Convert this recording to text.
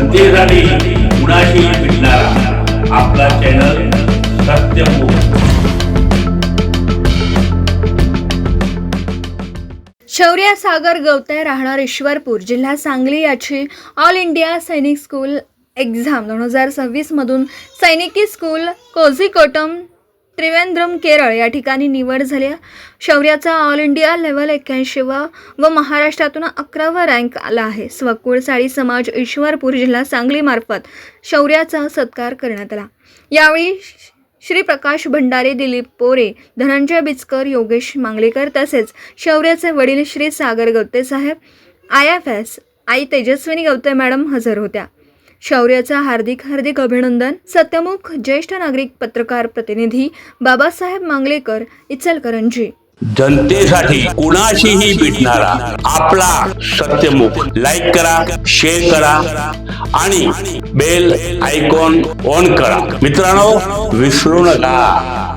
जनतेसाठी कुणाशी भेटणारा आपला चॅनल सत्यमुख। शौर्य सागर गवते राहणार ईश्वरपूर जिल्हा सांगली याची ऑल इंडिया सैनिक स्कूल एक्झाम 2026 मधून सैनिकी स्कूल कोझीकोटम त्रिवेंद्रम केरळ या ठिकाणी निवड झाली। शौर्याचा ऑल इंडिया लेवल 81वा व महाराष्ट्रातून 11वा रँक आला आहे। स्वकुळ साळी समाज ईश्वरपूर जिल्हा सांगली मार्फत शौर्याचा सत्कार करण्यात आला। यावेळी श्री प्रकाश भंडारे, दिलीप पोरे, धनंजय बिचकर, योगेश मांगलेकर तसेच शौर्याचे वडील श्री सागर गवते साहेब, IFS आई तेजस्विनी गवते मॅडम हजर होत्या। शौर्याचा हार्दिक अभिनंदन। सत्यमुख ज्येष्ठ नागरिक पत्रकार प्रतिनिधी बाबासाहेब मांगलेकर, इचलकरंजी। जनतेसाठी कुणाशीही भेटणारा आपला सत्यमुख। लाईक करा, शेअर करा आणि बेल आयकॉन ऑन करा। मित्रांनो, विसरू नका।